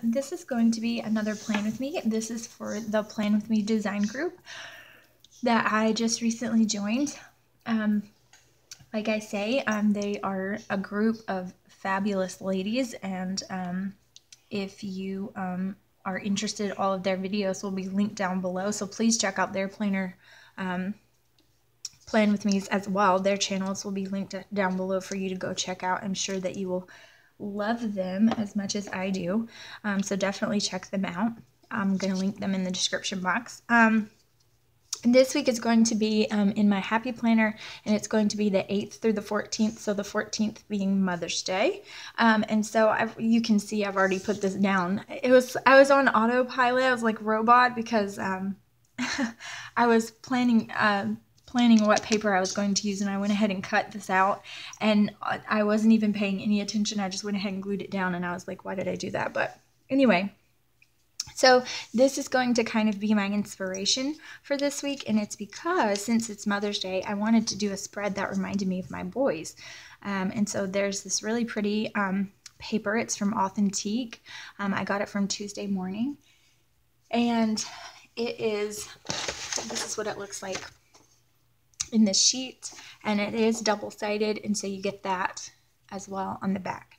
This is going to be another Plan With Me. This is for the Plan With Me design group that I just recently joined. Like I say, they are a group of fabulous ladies, and if you are interested, all of their videos will be linked down below, so please check out their Plan With Me's as well. Their channels will be linked down below for you to go check out. I'm sure that you will love them as much as I do, so definitely check them out. I'm going to link them in the description box. This week is going to be in my Happy Planner, and it's going to be the 8th through the 14th, so the 14th being Mother's Day. And so you can see I've already put this down. I was on autopilot. I was like robot because I was planning what paper I was going to use, and I went ahead and cut this out, and I wasn't even paying any attention. I just went ahead and glued it down, and I was like, why did I do that? But anyway, so this is going to kind of be my inspiration for this week, and it's because since it's Mother's Day, I wanted to do a spread that reminded me of my boys. And so there's this really pretty paper. It's from Authentique. I got it from Tuesday Morning, and this is what it looks like in this sheet, and it is double-sided, and so you get that as well on the back.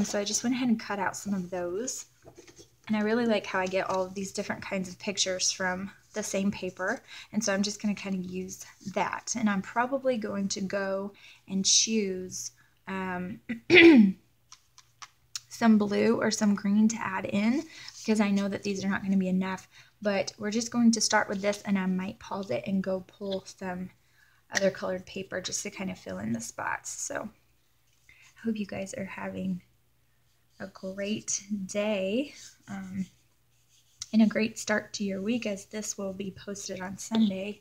So I just went ahead and cut out some of those. And I really like how I get all of these different kinds of pictures from the same paper. And so I'm just going to kind of use that. And I'm probably going to go and choose some blue or some green to add in, because I know that these are not going to be enough. But we're just going to start with this, and I might pause it and go pull some other colored paper just to kind of fill in the spots. So I hope you guys are having a great day and a great start to your week, as this will be posted on Sunday.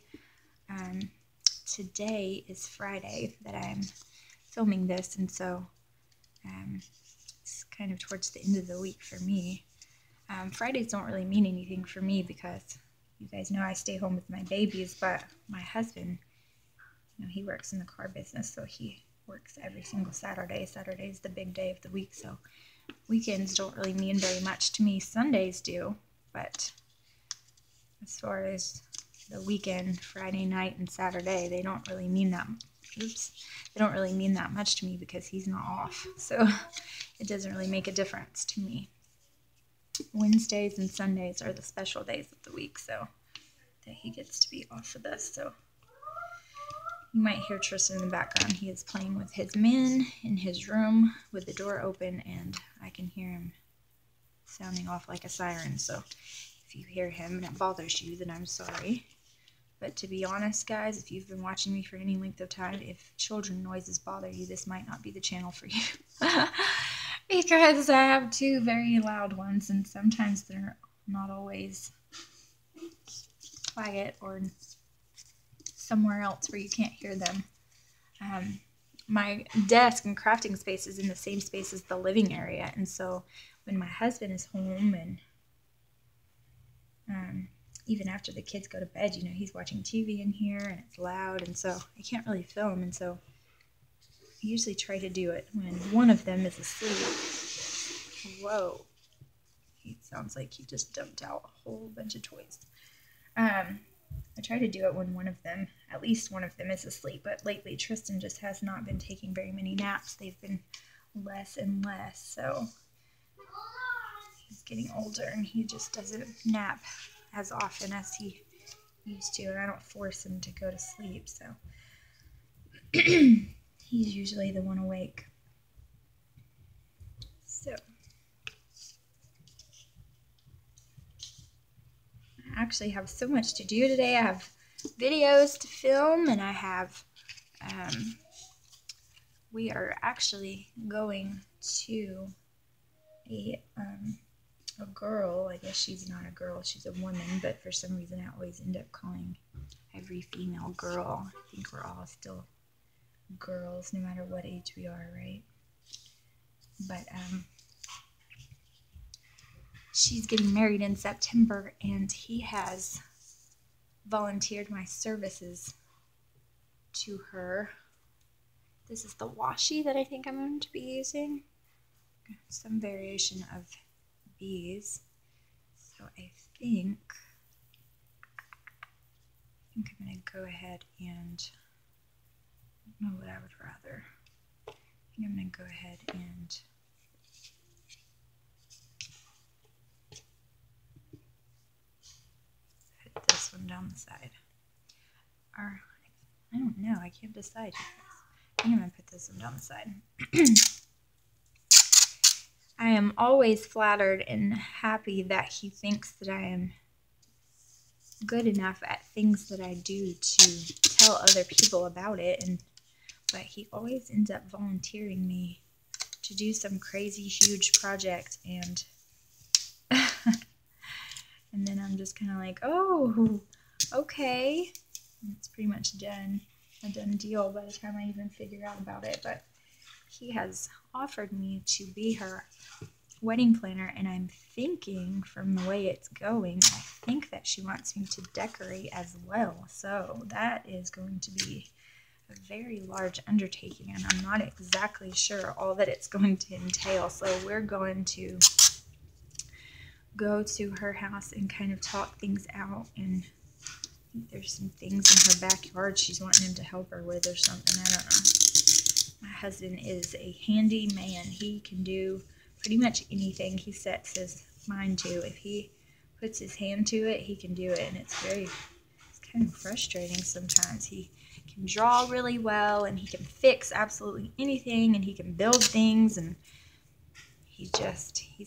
Today is Friday that I'm filming this, and so it's kind of towards the end of the week for me. Fridays don't really mean anything for me because you guys know I stay home with my babies, but my husband, he works in the car business, so he works every single Saturday. Saturday is the big day of the week, so weekends don't really mean very much to me. Sundays do, but as far as the weekend, Friday night and Saturday, they don't really mean that. They don't really mean that much to me because he's not off, so it doesn't really make a difference to me. Wednesdays and Sundays are the special days of the week, so that he gets to be off of this. So you might hear Tristan in the background. He is playing with his men in his room with the door open, and I can hear him sounding off like a siren. So if you hear him and it bothers you, then I'm sorry. But to be honest, guys, if you've been watching me for any length of time, if children noises bother you, this might not be the channel for you. Because I have two very loud ones, and sometimes they're not always quiet or somewhere else where you can't hear them. My desk and crafting space is in the same space as the living area, and so when my husband is home and even after the kids go to bed, he's watching TV in here and it's loud, and so I can't really film, and so I usually try to do it when one of them is asleep. Whoa. It sounds like he just dumped out a whole bunch of toys. I try to do it when at least one of them is asleep, but lately Tristan just has not been taking very many naps. They've been less and less, so he's getting older and he just doesn't nap as often as he used to, and I don't force him to go to sleep, so he's usually the one awake. So I actually have so much to do today. I have videos to film, and I have we are actually going to a girl. I guess she's not a girl, she's a woman, but for some reason I always end up calling every female girl. I think we're all still girls no matter what age we are, right? But she's getting married in September, and he has volunteered my services to her. This is the washi that I think I'm going to be using. Some variation of these. So I think I'm going to go ahead and, I don't know what I would rather. I think I'm going to go ahead and put this one down the side. Or, I don't know, I can't decide. I think I'm going to put this one down the side. I am always flattered and happy that he thinks that I am good enough at things that I do to tell other people about it, but he always ends up volunteering me to do some crazy huge project, and and then I'm just kind of like, oh, okay. And it's pretty much a done deal by the time I even figure out about it. But he has offered me to be her wedding planner, and I'm thinking, from the way it's going, I think that she wants me to decorate as well. So that is going to be a very large undertaking, and I'm not exactly sure all that it's going to entail. So we're going to go to her house and kind of talk things out, and I think there's some things in her backyard she's wanting him to help her with or something. I don't know. My husband is a handy man. He can do pretty much anything he sets his mind to. If he puts his hand to it, he can do it, and it's kind of frustrating sometimes. He can draw really well, and he can fix absolutely anything, and he can build things, and he's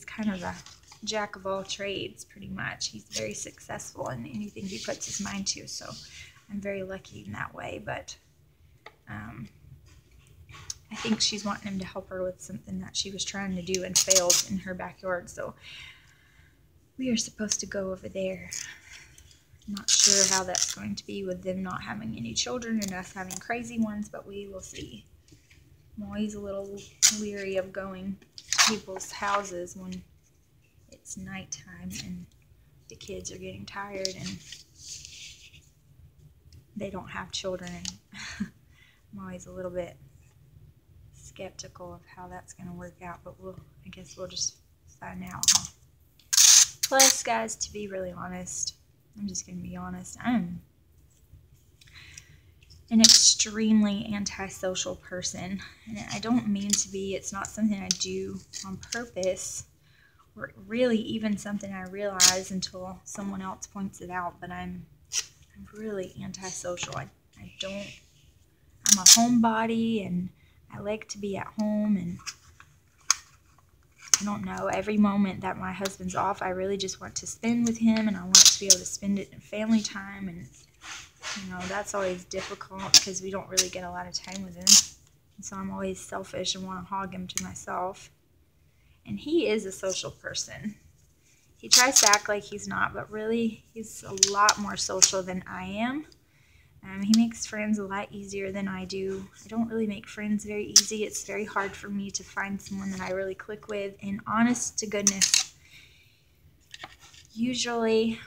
kind of a jack of all trades, pretty much. He's very successful in anything he puts his mind to, so I'm very lucky in that way. But I think she's wanting him to help her with something that she was trying to do and failed in her backyard, so we are supposed to go over there. Not sure how that's going to be with them not having any children and us having crazy ones, but we will see. I'm always a little leery of going to people's houses when it's nighttime and the kids are getting tired and they don't have children. I'm always a little bit skeptical of how that's going to work out, but I guess we'll just find out, huh? Plus, guys, to be really honest, I'm just going to be honest, I'm an extremely antisocial person, and I don't mean to be. It's not something I do on purpose, or really even something I realize until someone else points it out, but I'm really antisocial. I'm a homebody, and I like to be at home, and I don't know, every moment that my husband's off, I really just want to spend with him, and I want to be able to spend it in family time, and that's always difficult because we don't really get a lot of time with him, and so I'm always selfish and want to hog him to myself. And he is a social person. He tries to act like he's not, but really he's a lot more social than I am. He makes friends a lot easier than I do. I don't really make friends very easy. It's very hard for me to find someone that I really click with. And honest to goodness, usually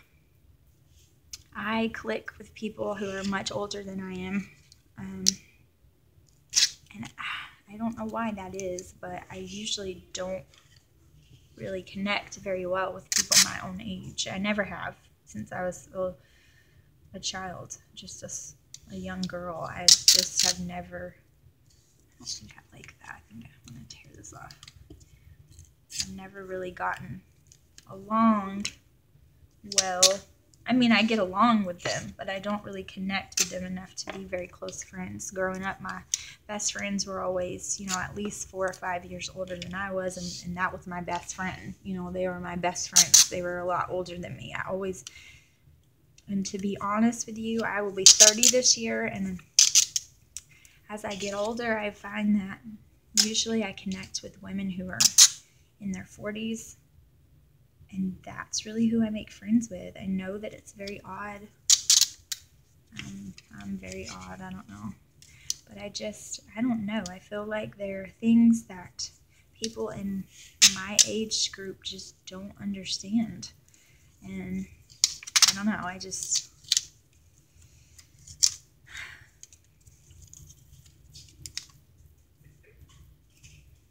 I click with people who are much older than I am. And I don't know why that is, but I usually don't really connect very well with people my own age. I never have since I was a child, just a young girl. I just have never, I don't think I like that. I think I want to tear this off. I've never really gotten along well. I mean, I get along with them, but I don't really connect with them enough to be very close friends. Growing up, my best friends were always, at least 4 or 5 years older than I was, and that was my best friend. They were my best friends. They were a lot older than me. And to be honest with you, I will be 30 this year, and as I get older, I find that usually I connect with women who are in their 40s, and that's really who I make friends with. I know that it's very odd. I'm very odd, I don't know. But I don't know. I feel like there are things that people in my age group just don't understand. And I don't know,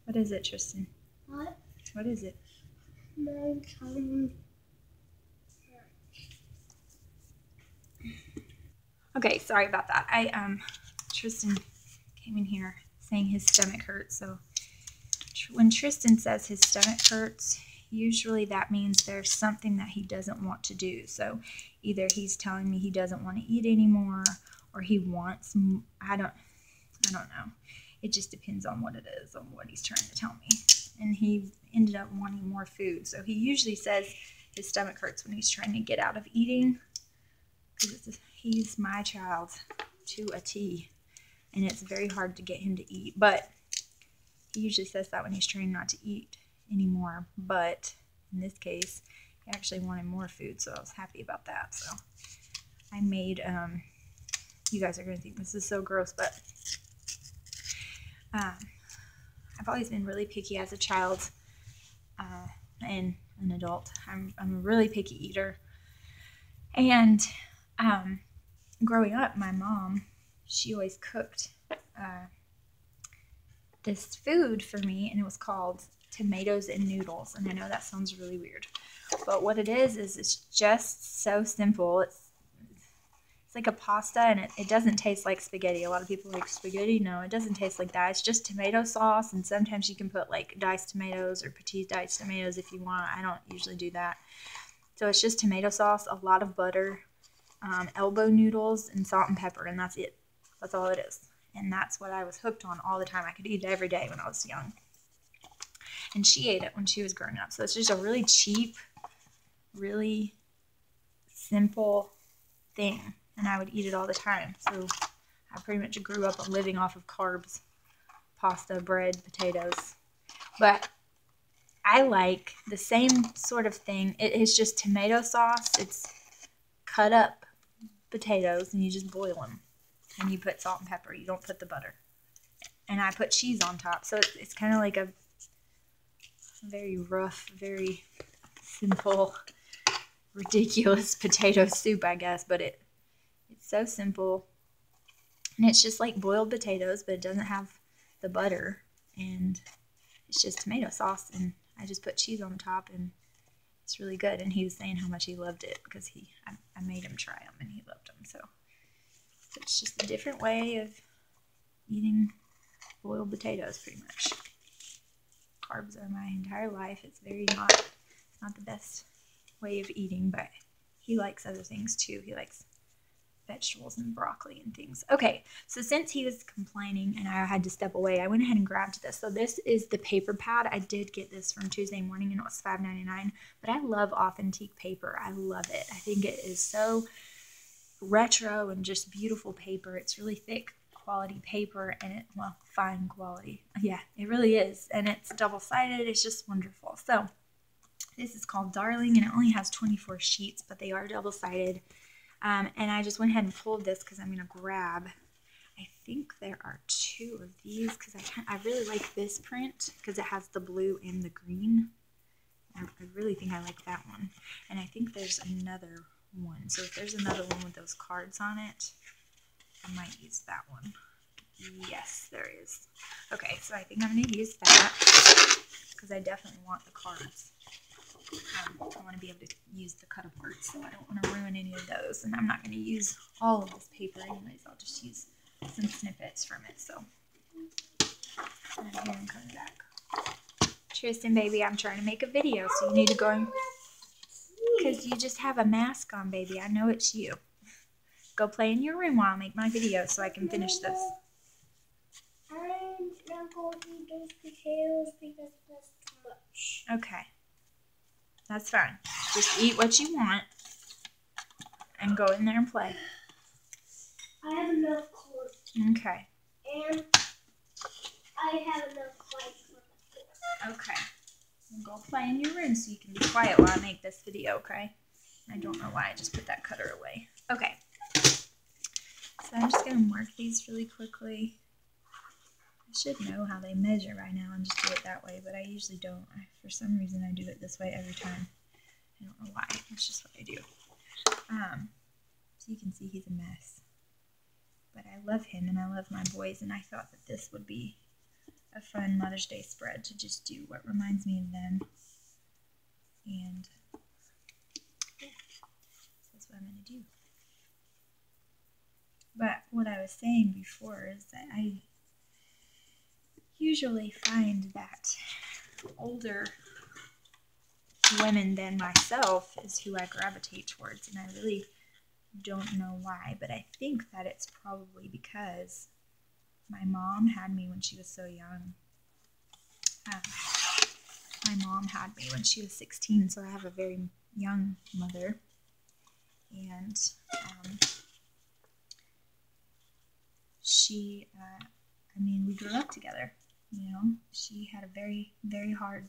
What is it, Tristan? What? What is it? Okay, sorry about that. Tristan came in here saying his stomach hurts. So when Tristan says his stomach hurts, usually that means there's something that he doesn't want to do. So either he's telling me he doesn't want to eat anymore, or he wants, I don't know. It just depends on what it is, on what he's trying to tell me. And he ended up wanting more food. So he usually says his stomach hurts when he's trying to get out of eating, because he's my child to a T, and it's very hard to get him to eat. But he usually says that when he's trying not to eat anymore. But in this case, he actually wanted more food, so I was happy about that. So I made, you guys are going to think this is so gross, but I've always been really picky as a child and an adult. I'm a really picky eater. And growing up, my mom, she always cooked this food for me, and it was called tomatoes and noodles. And I know that sounds really weird, but what it is it's just so simple. It's like a pasta, and it doesn't taste like spaghetti. A lot of people like spaghetti. No, it doesn't taste like that. It's just tomato sauce, and sometimes you can put like diced tomatoes or petite diced tomatoes if you want. I don't usually do that. So it's just tomato sauce, a lot of butter, elbow noodles, and salt and pepper, and that's it. That's all it is. And that's what I was hooked on all the time. I could eat it every day when I was young. And she ate it when she was growing up. So it's just a really cheap, really simple thing. And I would eat it all the time. So I pretty much grew up living off of carbs, pasta, bread, potatoes. But I like the same sort of thing. It is just tomato sauce. It's cut up potatoes, and you just boil them. And you put salt and pepper. You don't put the butter. And I put cheese on top. So it's kind of like a very rough, very simple, ridiculous potato soup, I guess. But it's so simple. And it's just like boiled potatoes, but it doesn't have the butter. And it's just tomato sauce. And I just put cheese on the top, and it's really good. And he was saying how much he loved it because I made him try them, and he loved them. So it's just a different way of eating boiled potatoes, pretty much. Carbs are my entire life. It's not the best way of eating, but he likes other things too. He likes vegetables and broccoli and things. Okay, so since he was complaining and I had to step away, I went ahead and grabbed this. So this is the paper pad. I did get this from Tuesday Morning, and it was $5.99, but I love authentic paper. I love it. I think it is so retro and just beautiful paper. It's really thick quality paper, and fine quality. Yeah, it really is. And it's double-sided. It's just wonderful. So this is called Darling, and it only has 24 sheets, but they are double-sided. And I just went ahead and pulled this because I'm going to grab, I think there are 2 of these, because I really like this print because it has the blue and the green. I really think I like that one. And I think there's another one. So if there's another one with those cards on it, I might use that one. Yes, there is. Okay, so I think I'm going to use that because I definitely want the cards. I want to be able to use the cut apart, so I don't want to ruin any of those. And I'm not going to use all of this paper anyways. I'll just use some snippets from it. So and here I'm coming back. Tristan, baby, I'm trying to make a video, so you need to go because you just have a mask on, baby. I know it's you. Go play in your room while I make my video so I can finish this. I'm not going to eat those potatoes because that's too much. Okay. That's fine. Just eat what you want and go in there and play. I have enough clothes. Okay. And I have enough lights for the floor. Okay. Well, go play in your room so you can be quiet while I make this video, okay? I don't know why I just put that cutter away. Okay. So I'm just going to mark these really quickly. I should know how they measure by now and just do it that way, but I usually don't. For some reason, I do it this way every time. I don't know why. That's just what I do. So you can see he's a mess. But I love him and I love my boys, and I thought that this would be a fun Mother's Day spread to just do what reminds me of them. I was saying before is that I usually find that older women than myself is who I gravitate towards, and I really don't know why, but I think that it's probably because my mom had me when she was so young. My mom had me when she was 16, so I have a very young mother, and she, we grew up together, you know. She had a very, very hard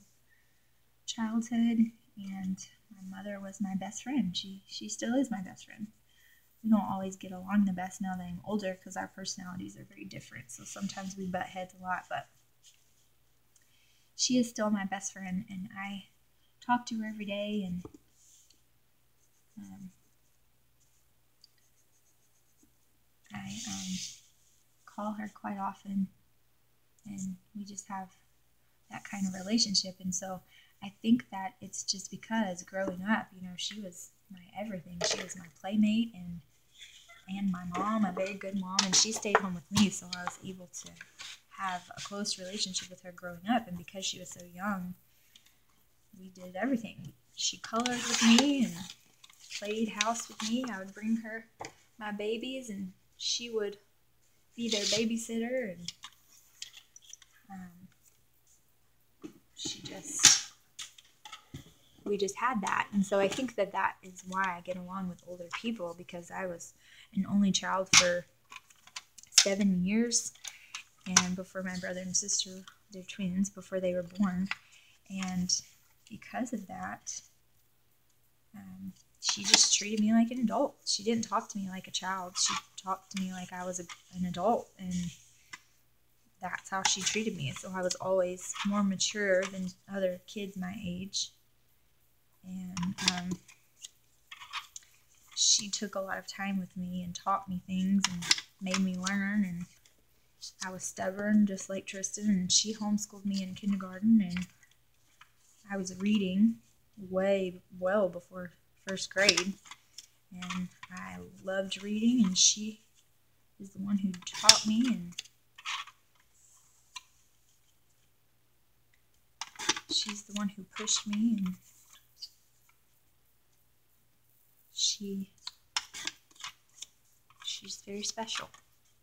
childhood, and my mother was my best friend. She still is my best friend. We don't always get along the best now that I'm older because our personalities are very different, so sometimes we butt heads a lot, but she is still my best friend, and I talk to her every day, and I call her quite often, and we just have that kind of relationship. And so I think that it's just because growing up, you know, she was my everything. She was my playmate and my mom, a very good mom, and she stayed home with me, so I was able to have a close relationship with her growing up. And because she was so young, we did everything. She colored with me and played house with me. I would bring her my babies, and she would be their babysitter, and we just had that. And so I think that that is why I get along with older people, because I was an only child for 7 years, and before my brother and sister, they're twins, before they were born. And because of that, she just treated me like an adult. She didn't talk to me like a child. She talked to me like I was an adult, and that's how she treated me. So I was always more mature than other kids my age. And she took a lot of time with me and taught me things and made me learn. And I was stubborn, just like Tristan, and she homeschooled me in kindergarten, and I was reading well before first grade, and I loved reading, and she is the one who taught me, and she's the one who pushed me, and she's very special.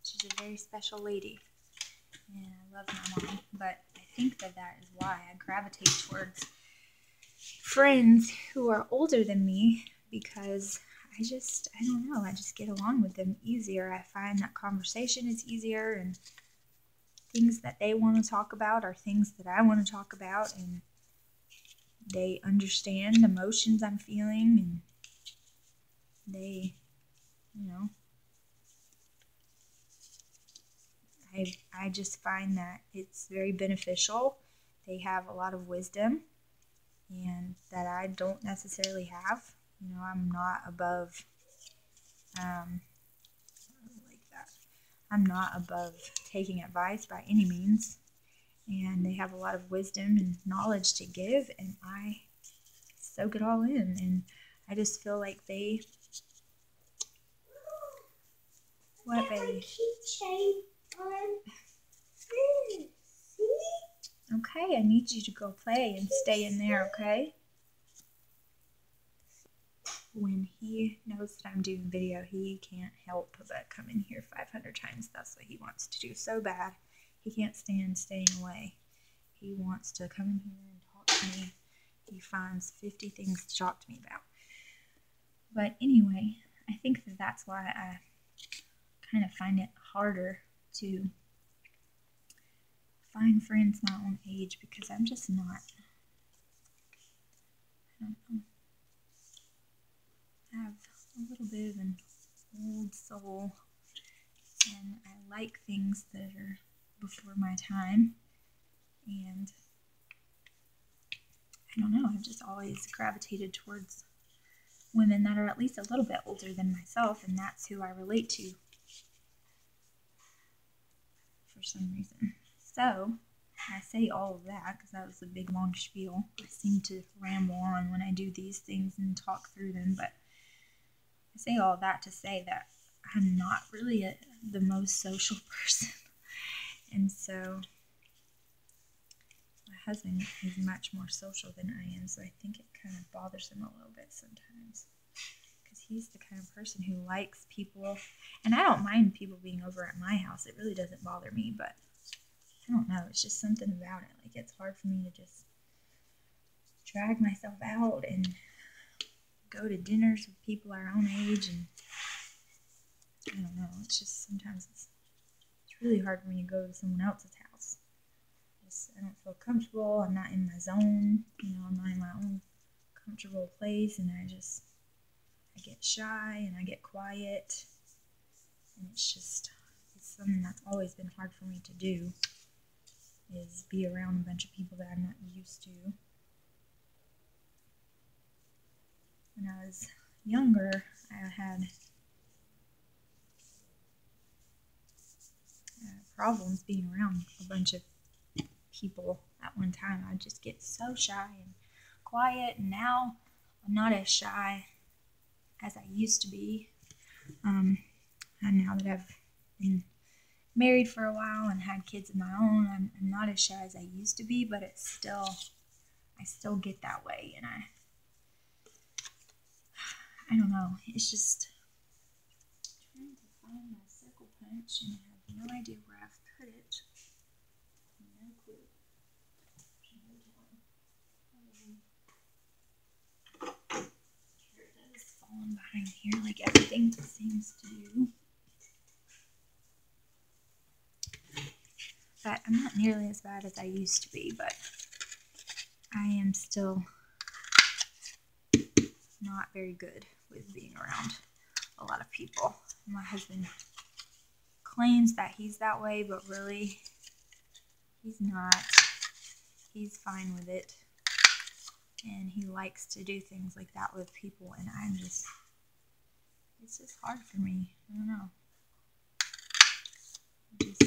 She's a very special lady, and I love my mom. But I think that that is why I gravitate towards friends who are older than me, because I don't know, I just get along with them easier. I find that conversation is easier, and things that they want to talk about are things that I want to talk about, and they understand the emotions I'm feeling, and they, you know, I just find that it's very beneficial. They have a lot of wisdom, and that I don't necessarily have. You know, I'm not above, I'm not above taking advice by any means, and they have a lot of wisdom and knowledge to give, and I soak it all in, and I just feel like they, what, baby? Okay, I need you to go play and stay in there, okay? When he knows that I'm doing video, he can't help but come in here 500 times. That's what he wants to do so bad. He can't stand staying away. He wants to come in here and talk to me. He finds 50 things to talk to me about. But anyway, I think that that's why I kind of find it harder to find friends my own age, because I'm just not, I don't know. I have a little bit of an old soul, and I like things that are before my time, and I don't know, I've just always gravitated towards women that are at least a little bit older than myself, and that's who I relate to for some reason. So I say all of that because that was a big long spiel. I seem to ramble on when I do these things and talk through them, but I say all of that to say that I'm not really the most social person. And so my husband is much more social than I am, so I think it kind of bothers him a little bit sometimes. Because he's the kind of person who likes people, and I don't mind people being over at my house. It really doesn't bother me, but I don't know. It's just something about it. Like, it's hard for me to just drag myself out and go to dinners with people our own age, and I don't know. It's just sometimes it's really hard for me to go to someone else's house. I don't feel comfortable. I'm not in my zone. I'm not in my own comfortable place, and I get shy and I get quiet, and it's something that's always been hard for me to do, is be around a bunch of people that I'm not used to. When I was younger, I had problems being around a bunch of people at one time. I'd just get so shy and quiet, and now I'm not as shy as I used to be. And now that I've been married for a while and had kids of my own, I'm not as shy as I used to be, but I still get that way, and I don't know. It's just trying to find my circle punch, and I have no idea where I've put it. No clue. Here it is, falling behind here like everything seems to do. But I'm not nearly as bad as I used to be, but I am still not very good with being around a lot of people. My husband claims that he's that way, but really, he's not. He's fine with it, and he likes to do things like that with people, and it's just hard for me. I don't know. It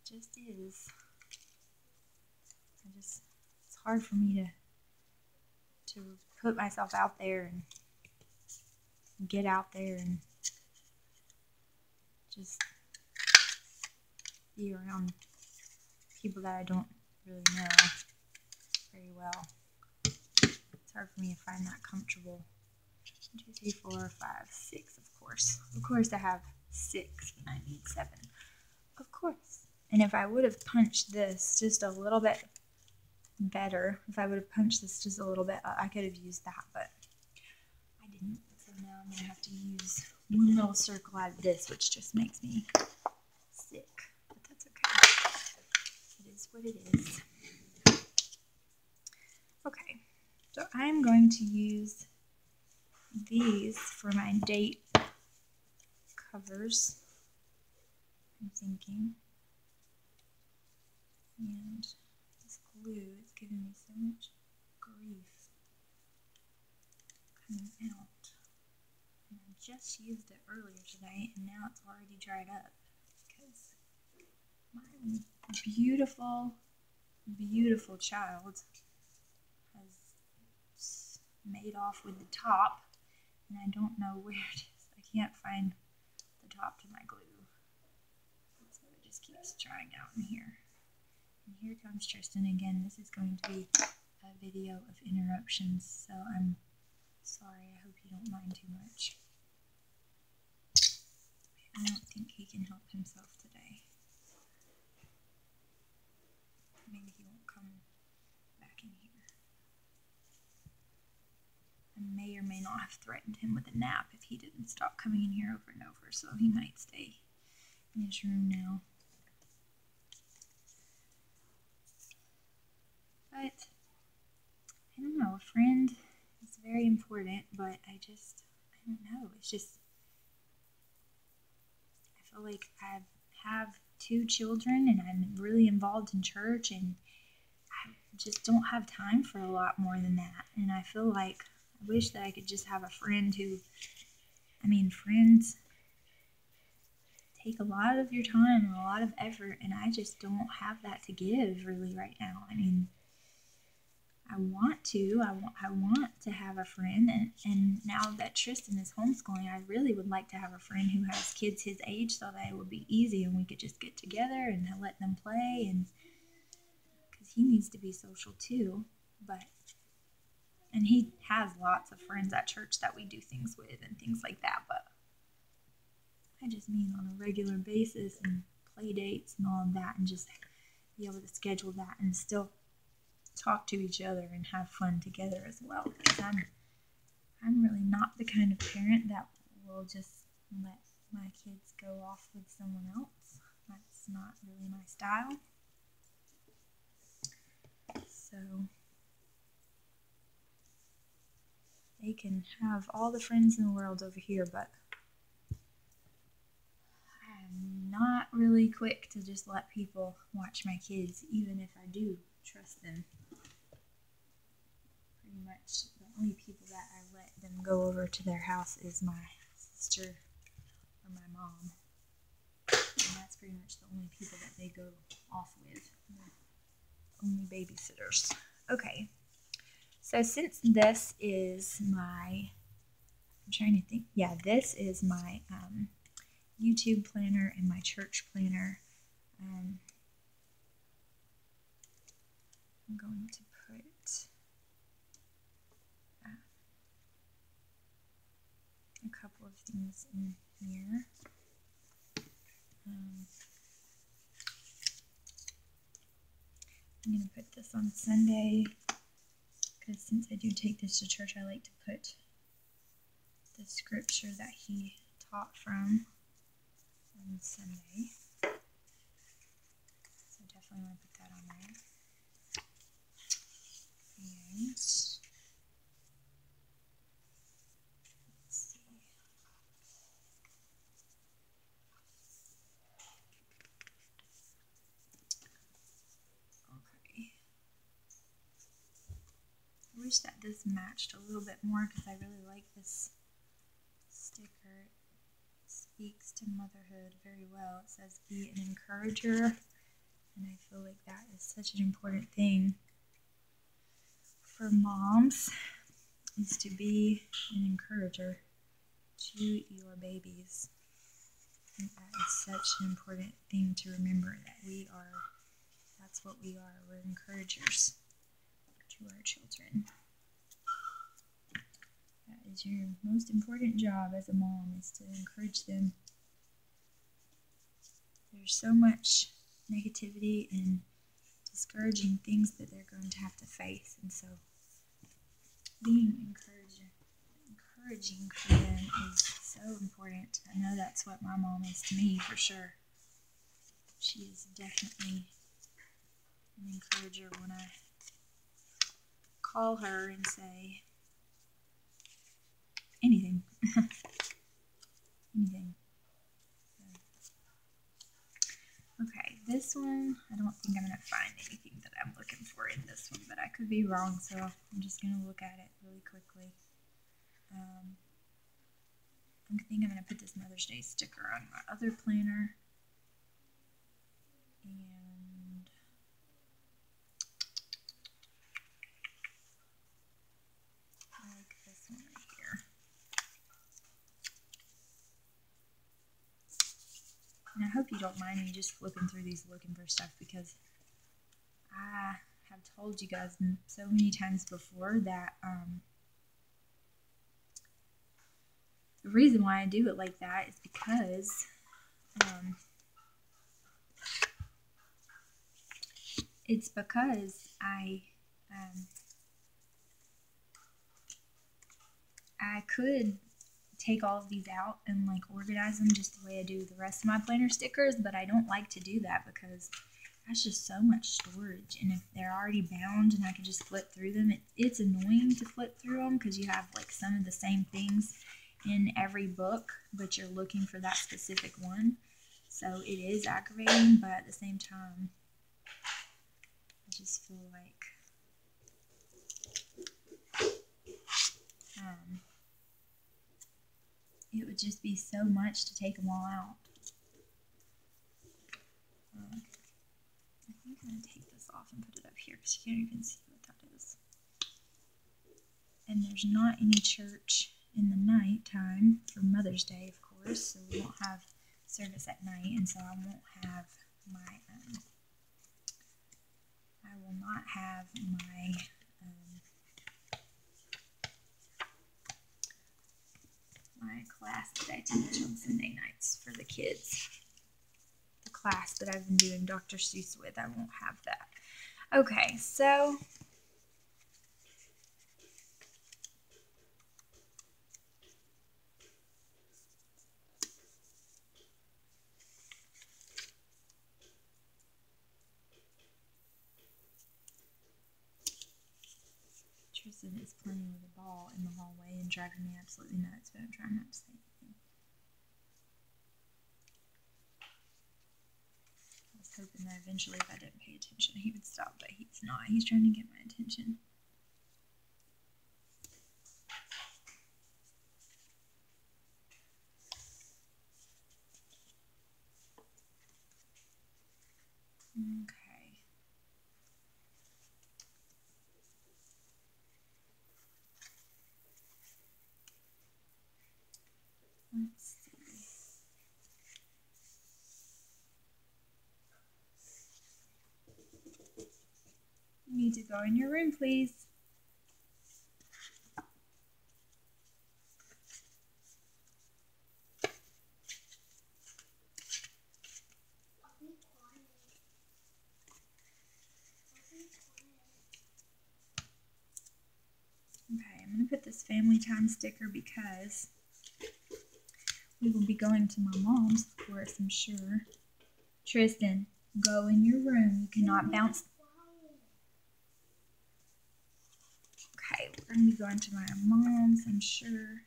just is. It's hard for me to put myself out there and get out there and just be around people that I don't really know very well. It's hard for me to find that comfortable. 1, 2, 3, 4, 5, 6, of course. Of course I have 6 and I need 7. Of course. And if I would have punched this just a little bit better, I could have used that, but I didn't. So now I'm going to have to use one little circle out of this, which just makes me sick. But that's okay. It is what it is. Okay. So I'm going to use these for my date covers, I'm thinking. And this glue is giving me so much grief coming out. And I just used it earlier today, and now it's already dried up because my beautiful, beautiful child has made off with the top, and I don't know where it is. I can't find the top to my glue. So it just keeps drying out in here. And here comes Tristan again. This is going to be a video of interruptions, so I'm sorry. I hope you don't mind too much. I don't think he can help himself today. Maybe he won't come back in here. I may or may not have threatened him with a nap if he didn't stop coming in here over and over, so he might stay in his room now. But I don't know, a friend is very important, but I don't know. It's just, I feel like I have 2 children and I'm really involved in church, and I just don't have time for a lot more than that. And I feel like I wish that I could just have a friend who, friends take a lot of your time and a lot of effort, and I just don't have that to give really right now. I want to have a friend, and now that Tristan is homeschooling, I really would like to have a friend who has kids his age so that it would be easy and we could just get together and let them play, and because he needs to be social too, and he has lots of friends at church that we do things with and things like that, but I just mean on a regular basis and play dates and all of that, and just be able to schedule that and still talk to each other and have fun together as well. Because I'm really not the kind of parent that will just let my kids go off with someone else. That's not really my style. So they can have all the friends in the world over here, but I'm not really quick to just let people watch my kids, even if I do trust them. Pretty much the only people that I let them go over to their house is my sister or my mom. And that's pretty much the only people that they go off with. Only babysitters. Okay. So since this is my, I'm trying to think. Yeah, this is my YouTube planner and my church planner. I'm going to put a couple of things in here. I'm going to put this on Sunday because since I do take this to church, I like to put the scripture that he taught from on Sunday. So definitely want to put that on there. And let's see. Okay. I wish that this matched a little bit more because I really like this sticker. It speaks to motherhood very well. It says be an encourager, and I feel like that is such an important thing for moms, is to be an encourager to your babies. I think that is such an important thing to remember, that that's what we are. We're encouragers to our children. That is your most important job as a mom, is to encourage them. There's so much negativity and discouraging things that they're going to have to face, and so being encouraging for them is so important. I know that's what my mom is to me, for sure. She is definitely an encourager. When I call her and say anything. Anything. Okay, this one, I don't think I'm going to find anything that I'm looking for in this one, but I could be wrong, so I'm just going to look at it really quickly. I think I'm going to put this Mother's Day sticker on my other planner. And I like this one right here. And I hope you don't mind me just flipping through these looking for stuff, because I have told you guys so many times before that the reason why I do it like that is because it's because I could take all of these out and like organize them just the way I do the rest of my planner stickers, but I don't like to do that because that's just so much storage, and if they're already bound and I can just flip through them, it's annoying to flip through them because you have like some of the same things in every book, but you're looking for that specific one, so it is aggravating. But at the same time, I just feel like it would just be so much to take them all out. I think I'm going to take this off and put it up here because you can't even see what that is. and there's not any church in the night time for Mother's Day, of course, so we won't have service at night, and so I won't have my, I will not have my, my class that I teach on Sunday nights for the kids. The class that I've been doing Dr. Seuss with, I won't have that. Okay, so Tristan is playing with a ball in the hallway and driving me absolutely nuts, but I'm trying not to say anything. I was hoping that eventually if I didn't pay attention he would stop, but he's not. He's trying to get my attention. Okay. Let's see. You need to go in your room, please. Okay, I'm going to put this family time sticker because we will be going to my mom's, of course, I'm sure. Tristan, go in your room. You cannot bounce. Okay, we're going to be going to my mom's, I'm sure.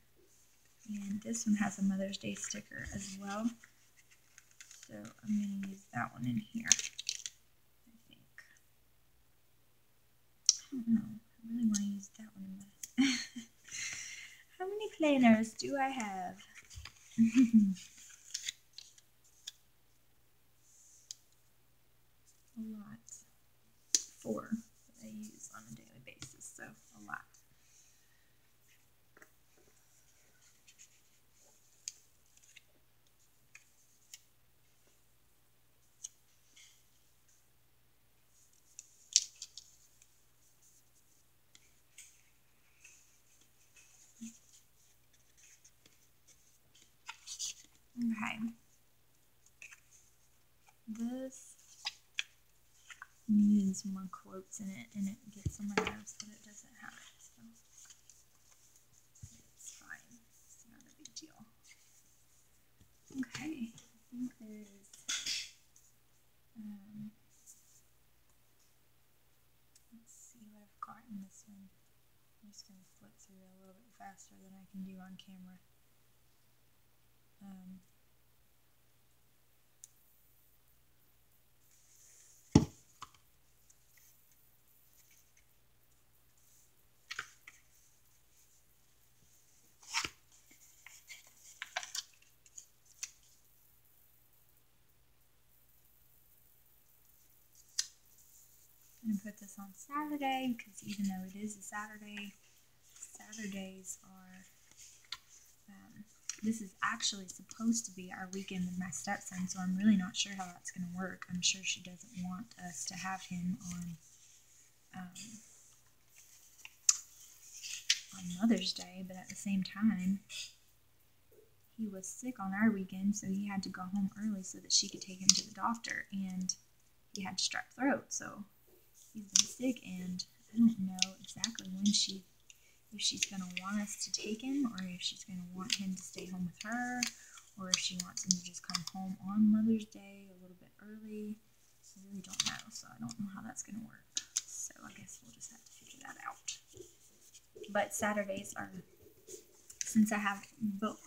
And this one has a Mother's Day sticker as well. So I'm going to use that one in here, I think. I don't know. I really want to use that one in this. How many planners do I have? A lot. 4 that I use on a daily basis, so a lot. Okay. This needs more quotes in it, and it gets on my nerves that it doesn't have it, so it's fine. It's not a big deal. Okay, I think there's, let's see what I've got in this one. I'm just going to flip through it a little bit faster than I can do on camera. I'm going to put this on Saturday because even though it is a Saturday, Saturdays are, this is actually supposed to be our weekend with my stepson, so I'm really not sure how that's going to work. I'm sure she doesn't want us to have him on Mother's Day, but at the same time, he was sick on our weekend, so he had to go home early so that she could take him to the doctor, and he had strep throat, so he's been sick, and I don't know exactly when if she's going to want us to take him, or if she's going to want him to stay home with her, or if she wants him to just come home on Mother's Day a little bit early. I really don't know, so I don't know how that's going to work. So I guess we'll just have to figure that out. But Saturdays are, since I have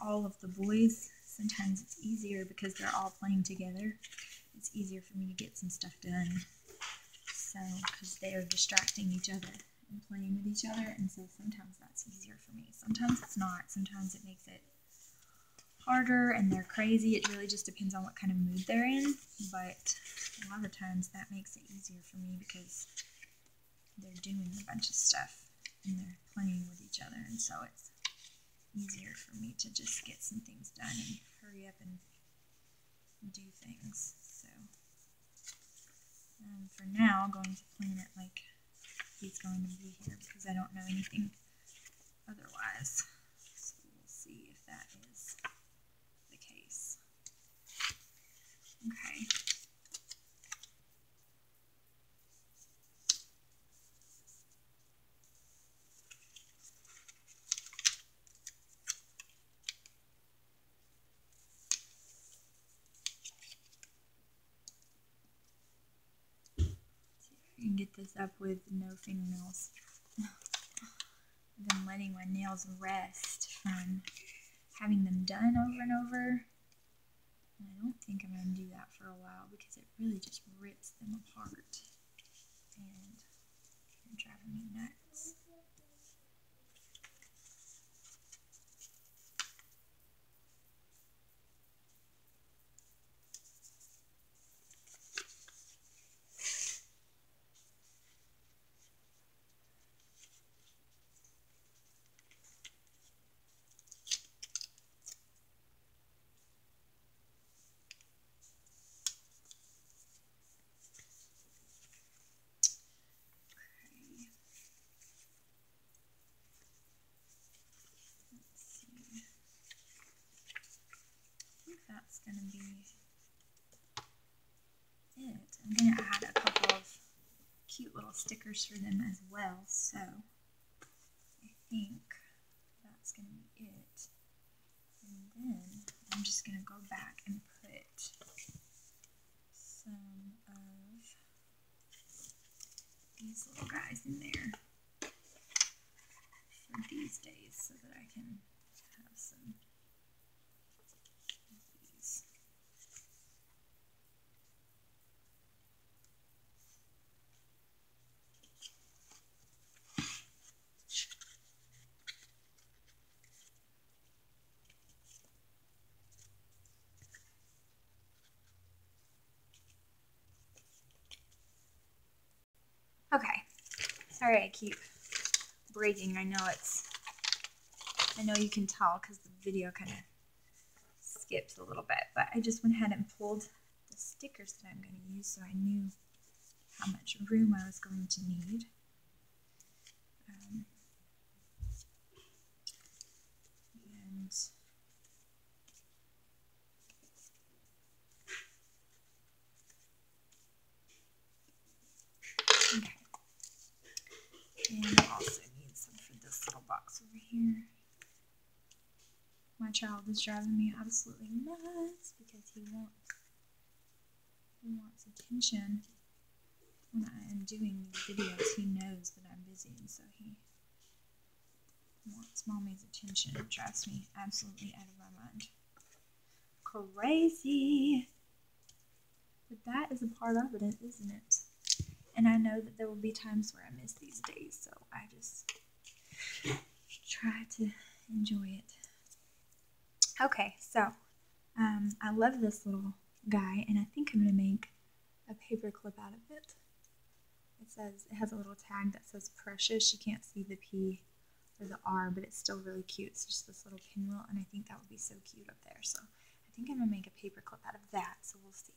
all of the boys, sometimes it's easier because they're all playing together. It's easier for me to get some stuff done. So, because they are distracting each other and playing with each other, and so sometimes that's easier for me. Sometimes it's not. Sometimes it makes it harder and they're crazy. It really just depends on what kind of mood they're in, but a lot of times that makes it easier for me because they're doing a bunch of stuff and they're playing with each other, and so it's easier for me to just get some things done and hurry up and do things. So for now, I'm going to plan it like he's going to be here because I don't know anything otherwise. So we'll see if that is the case. Okay. I can get this up with no fingernails. I've been letting my nails rest from having them done over and over. And I don't think I'm going to do that for a while because it really just rips them apart. And it's driving me nuts. That's going to be it. I'm going to add a couple of cute little stickers for them as well, so I think that's going to be it. And then I'm just going to go back and put some of these little guys in there for these days so that I can have some of these. Okay, sorry I keep breaking. I know you can tell because the video kind of skips a little bit, but I just went ahead and pulled the stickers that I'm going to use so I knew how much room I was going to need. Okay. And I also need some for this little box over here. My child is driving me absolutely nuts because he wants attention when I am doing these videos. He knows that I'm busy, and so he wants mommy's attention. It drives me absolutely out of my mind. Crazy. But that is a part of it, isn't it? And I know that there will be times where I miss these days, so I just try to enjoy it. Okay, so I love this little guy, and I think I'm going to make a paper clip out of it. It has a little tag that says Precious. You can't see the P or the R, but it's still really cute. It's just this little pinwheel, and I think that would be so cute up there. So I think I'm going to make a paper clip out of that, so we'll see.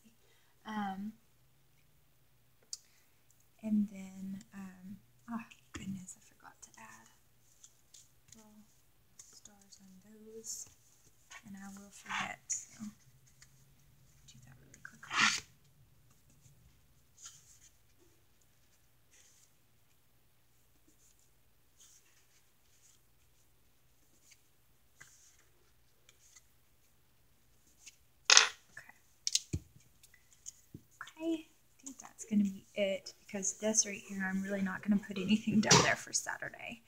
And then, oh goodness, I forgot to add little stars on those, and I will forget, so do that really quickly. Okay, I think that's going to be it, because this right here, I'm really not going to put anything down there for Saturday.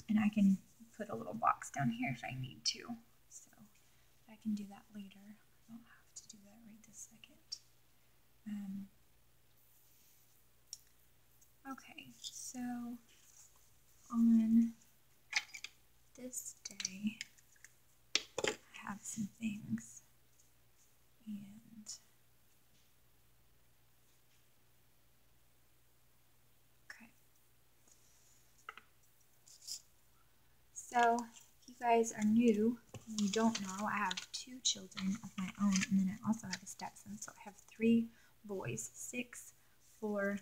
And I can put a little box down here if I need to. So I can do that later. I don't have to do that right this second. Okay, so on this day, I have some things. And okay. So, if you guys are new and you don't know, I have 2 children of my own, and then I also have a stepson. So I have 3 boys, 6, 4,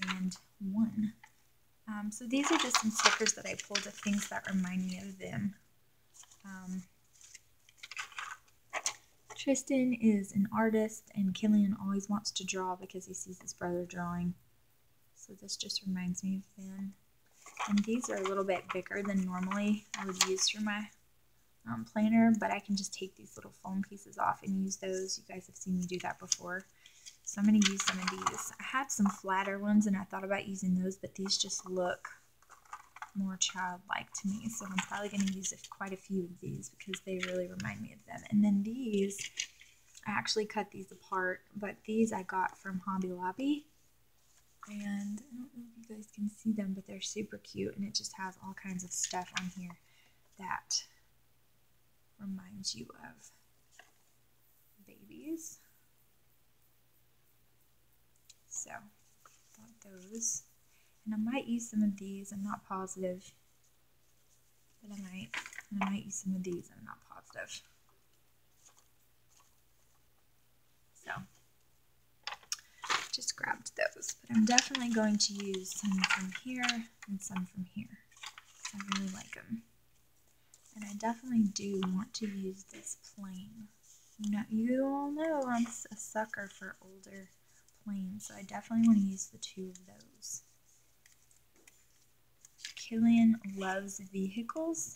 and 1. So these are just some stickers that I pulled of things that remind me of them. Tristan is an artist, and Killian always wants to draw because he sees his brother drawing. So this just reminds me of them. And these are a little bit bigger than normally I would use for my planner, but I can just take these little foam pieces off and use those. You guys have seen me do that before. So I'm going to use some of these. I had some flatter ones and I thought about using those, but these just look more childlike to me. So I'm probably going to use quite a few of these because they really remind me of them. And then these, I actually cut these apart, but these I got from Hobby Lobby. And I don't know if you guys can see them, but they're super cute, and it just has all kinds of stuff on here that reminds you of babies. So, got those. And I might use some of these. I'm not positive, but I might. And I might use some of these. I'm not positive. So, just grabbed those. But I'm definitely going to use some from here and some from here. I really like them. And I definitely do want to use this plane. You all know I'm a sucker for older planes, so I definitely want to use the 2 of those. Killian loves vehicles,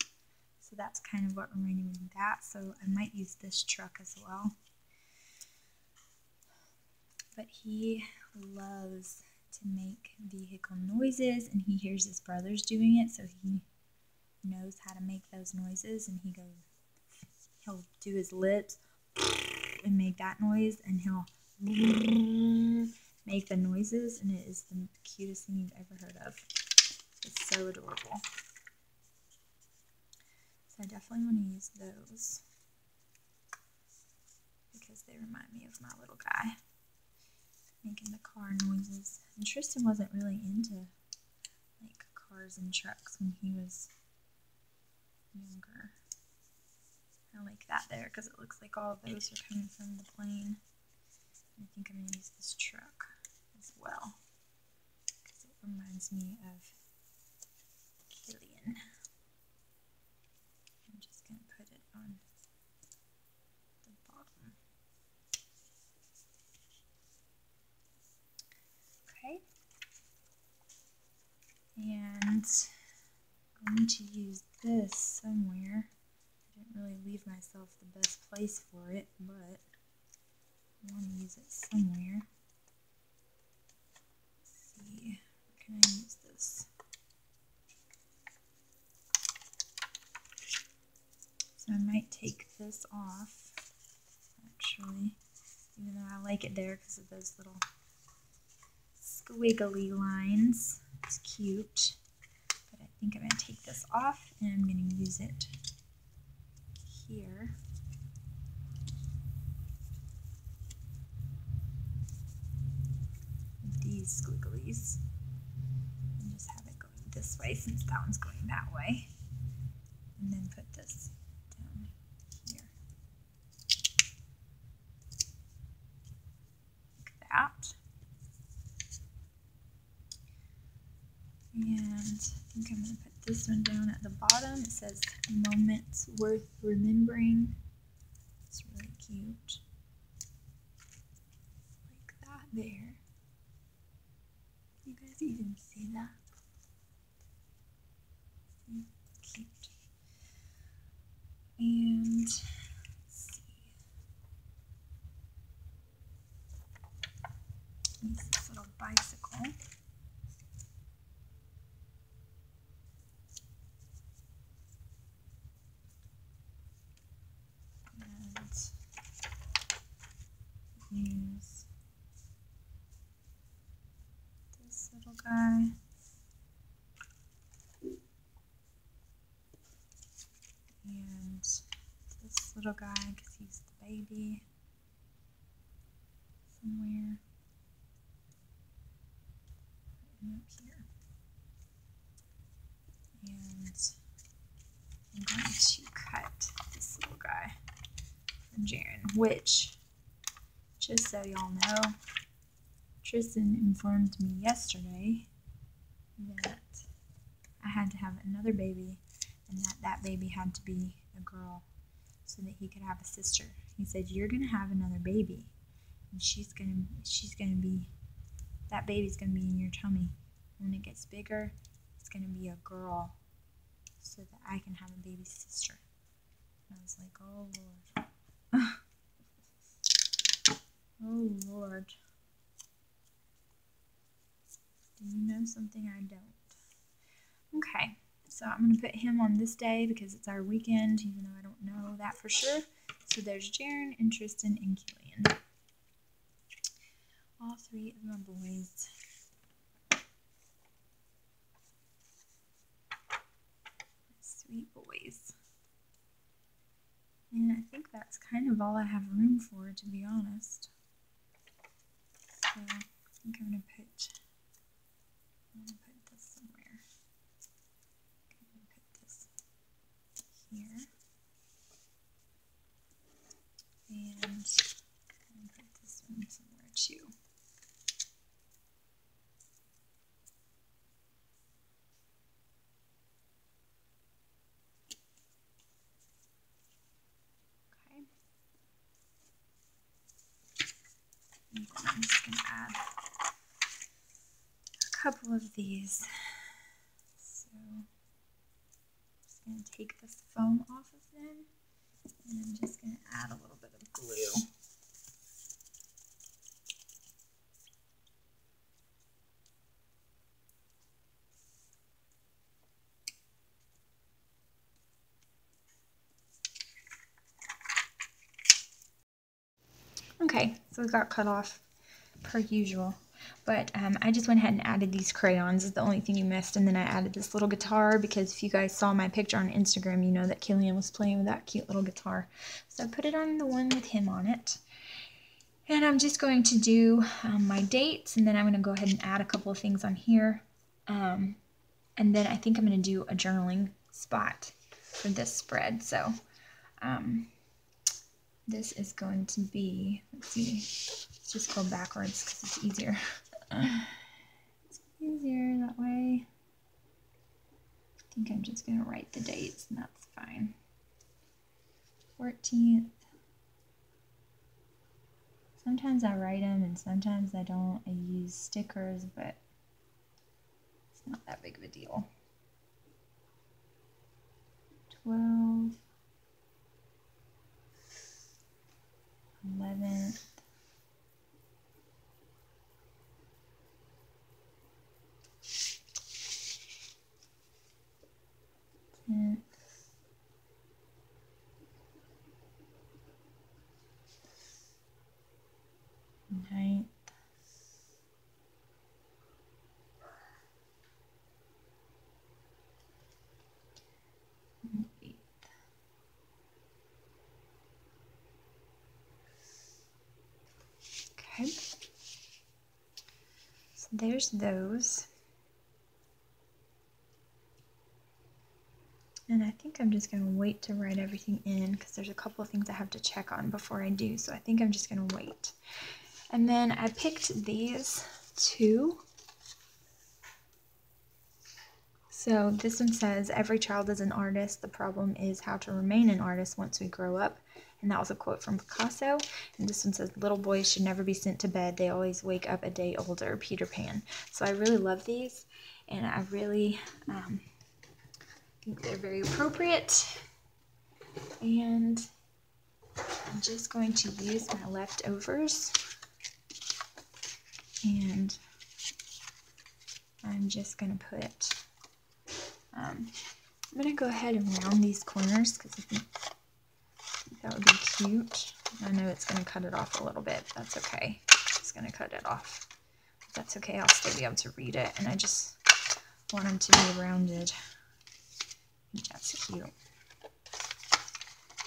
so that's kind of what reminded me of that. So I might use this truck as well. But he loves to make vehicle noises, and he hears his brothers doing it, so he knows how to make those noises, and he'll do his lips and make that noise, and he'll make the noises, and it is the cutest thing you've ever heard of. It's so adorable. So I definitely want to use those because they remind me of my little guy making the car noises. And Tristan wasn't really into like cars and trucks when he was younger. I like that there because it looks like all of those are coming from the plane. I think I'm going to use this truck as well because it reminds me of Killian. I'm just going to put it on the bottom. Okay. And I'm going to use this somewhere. I didn't really leave myself the best place for it, but I want to use it somewhere. Let's see, where can I use this? So I might take this off, actually, even though I like it there because of those little squiggly lines. It's cute, but I think I'm going to take this off and I'm going to use it here. These squigglies, and just have it going this way since that one's going that way, and then put this down here like that. And I think I'm going to put this one down at the bottom. It says moments worth remembering. It's really cute, like that there. You guys even see that? Cute. And let's see. Use this little bicycle. And use this little guy. And this little guy, because he's the baby, somewhere. Put him up here. And Jaren, which, just so y'all know, Tristan informed me yesterday that I had to have another baby and that baby had to be a girl so that he could have a sister. He said, you're going to have another baby and that baby's going to be in your tummy. When it gets bigger, it's going to be a girl so that I can have a baby sister. And I was like, oh Lord. Oh Lord. Do you know something I don't? Okay, so I'm going to put him on this day because it's our weekend, even though I don't know that for sure. So there's Jaren and Tristan and Killian. All three of my boys. Sweet boys. And I think that's kind of all I have room for, to be honest. So I think I'm going to put this somewhere. I'm going to put this here. And I'm going to put this one somewhere too. Okay. And then I'm just going to add a couple of these. So I'm just going to take this foam off of them. And I'm just going to add a little bit of glue. Okay, so it got cut off per usual. But I just went ahead and added these crayons. Is the only thing you missed. And then I added this little guitar because if you guys saw my picture on Instagram, you know that Killian was playing with that cute little guitar. So I put it on the one with him on it. And I'm just going to do my dates, and then I'm going to go ahead and add a couple of things on here. And then I think I'm going to do a journaling spot for this spread. So this is going to be, let's see, let's just go backwards because it's easier. It's easier that way. I think I'm just going to write the dates, and that's fine. 14th. Sometimes I write them and sometimes I don't. I use stickers, but it's not that big of a deal. 12th. 11th. 10th. 9th. 8th. Okay. So there's those. And I think I'm just going to wait to write everything in because there's a couple of things I have to check on before I do. So I think I'm just going to wait. And then I picked these two. So this one says, every child is an artist. The problem is how to remain an artist once we grow up. And that was a quote from Picasso. And this one says, little boys should never be sent to bed. They always wake up a day older. Peter Pan. So I really love these. And I really think they're very appropriate. And I'm just going to use my leftovers. And I'm just going to put, I'm going to go ahead and round these corners because I think that would be cute. I know it's going to cut it off a little bit, but that's okay. I'm just going to cut it off. But that's okay, I'll still be able to read it, and I just want them to be rounded. That's cute.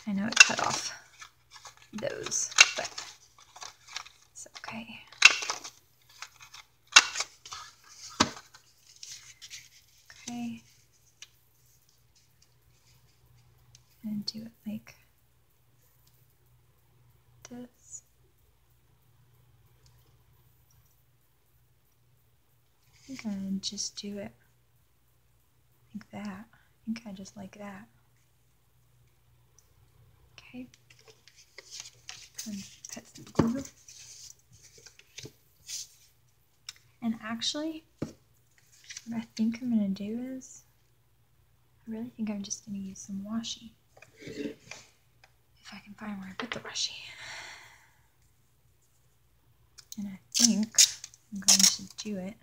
I know it cut off those, but it's okay. Okay. I'm going to do it like this. I'm gonna just do it like that. I think I just like that. Okay. And put some glue. And actually, what I think I'm gonna do is, I really think I'm just gonna use some washi. If I can find where I put the washi. And I think I'm going to do it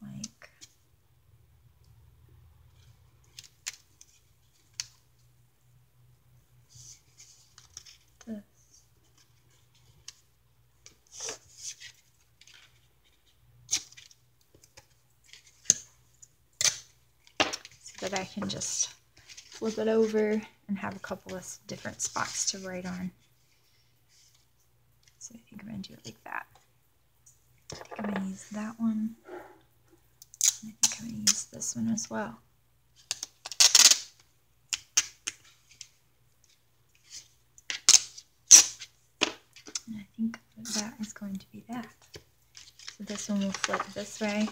like this. So that I can just flip it over and have a couple of different spots to write on. So I think I'm going to do it like that. I think I'm going to use that one. And I think I'm going to use this one as well. And I think that is going to be that. So this one will flip this way.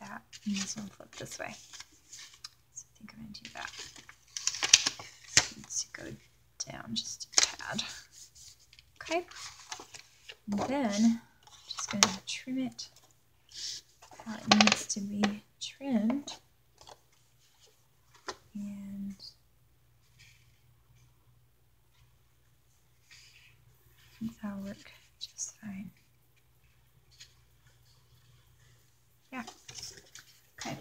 That, and this one flip this way. So I think I'm going to do that. It needs to go down just a tad. Okay. And then I'm just going to trim it how it needs to be trimmed. And I think that'll work just fine. Yeah. Okay.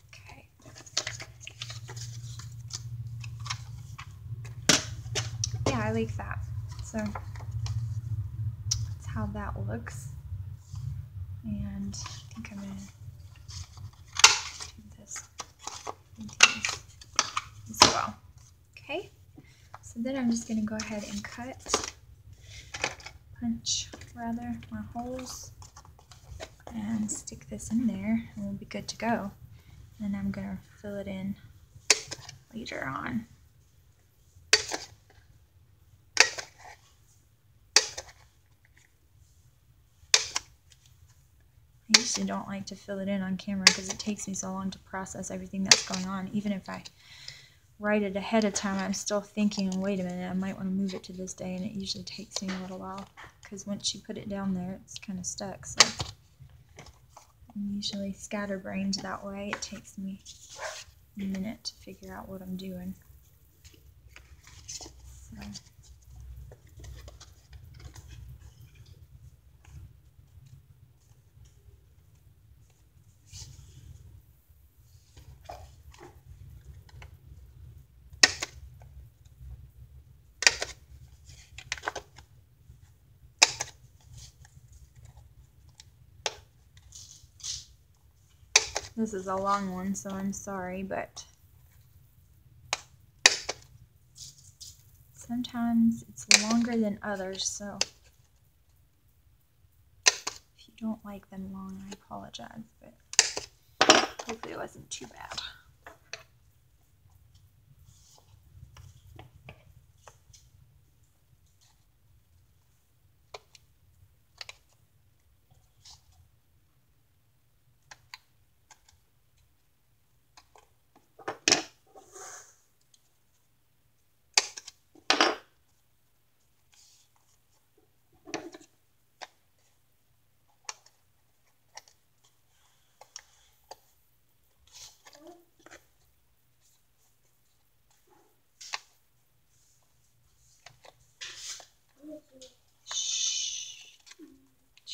Okay. Yeah, I like that. So that's how that looks. And I think I'm going to do this and do this as well. Okay. So then I'm just going to go ahead and punch rather, my holes and stick this in there and we'll be good to go. And I'm going to fill it in later on. I usually don't like to fill it in on camera because it takes me so long to process everything that's going on. Even if I write it ahead of time, I'm still thinking, wait a minute, I might want to move it to this day, and it usually takes me a little while because once you put it down there, it's kind of stuck. So I'm usually scatterbrained that way. It takes me a minute to figure out what I'm doing. So. This is a long one, so I'm sorry, but sometimes it's longer than others, so if you don't like them long, I apologize, but hopefully it wasn't too bad.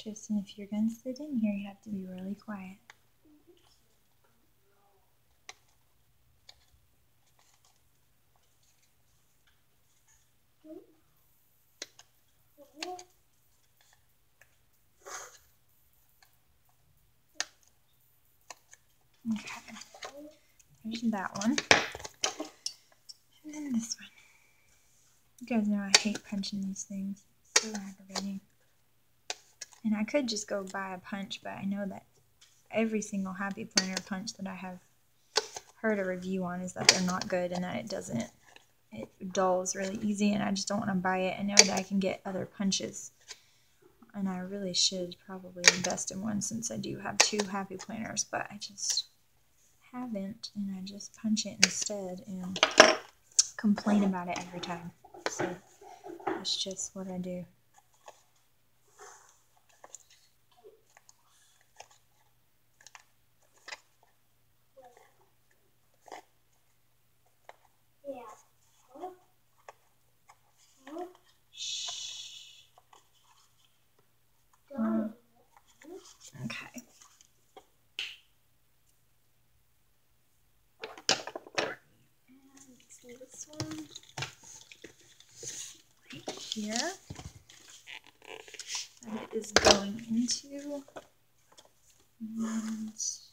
Tristan, if you're going to sit in here, you have to be really quiet. Okay, there's that one. And then this one. You guys know I hate punching these things. It's so aggravating. And I could just go buy a punch, but I know that every single Happy Planner punch that I have heard a review on is that they're not good and that it dulls really easy, and I just don't want to buy it. I know that I can get other punches, and I really should probably invest in one since I do have 2 Happy Planners, but I just haven't, and I just punch it instead and complain about it every time. So that's just what I do. Okay. And see this one right here that it is going into. And it's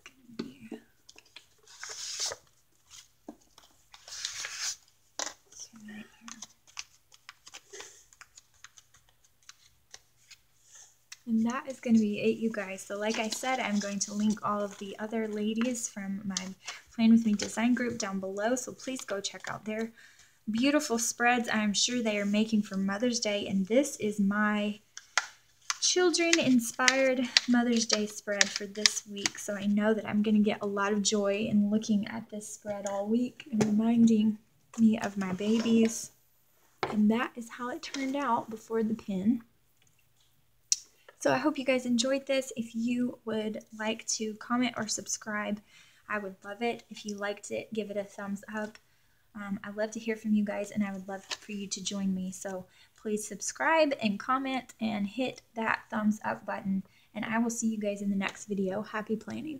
going to be right here. And that is going to be it, you guys. So like I said, I'm going to link all of the other ladies from my Plan With Me design group down below. So please go check out their beautiful spreads I'm sure they are making for Mother's Day. And this is my children-inspired Mother's Day spread for this week. So I know that I'm going to get a lot of joy in looking at this spread all week and reminding me of my babies. And that is how it turned out before the pin. So I hope you guys enjoyed this. If you would like to comment or subscribe, I would love it. If you liked it, give it a thumbs up. I'd love to hear from you guys, and I would love for you to join me. So please subscribe and comment and hit that thumbs up button. And I will see you guys in the next video. Happy planning.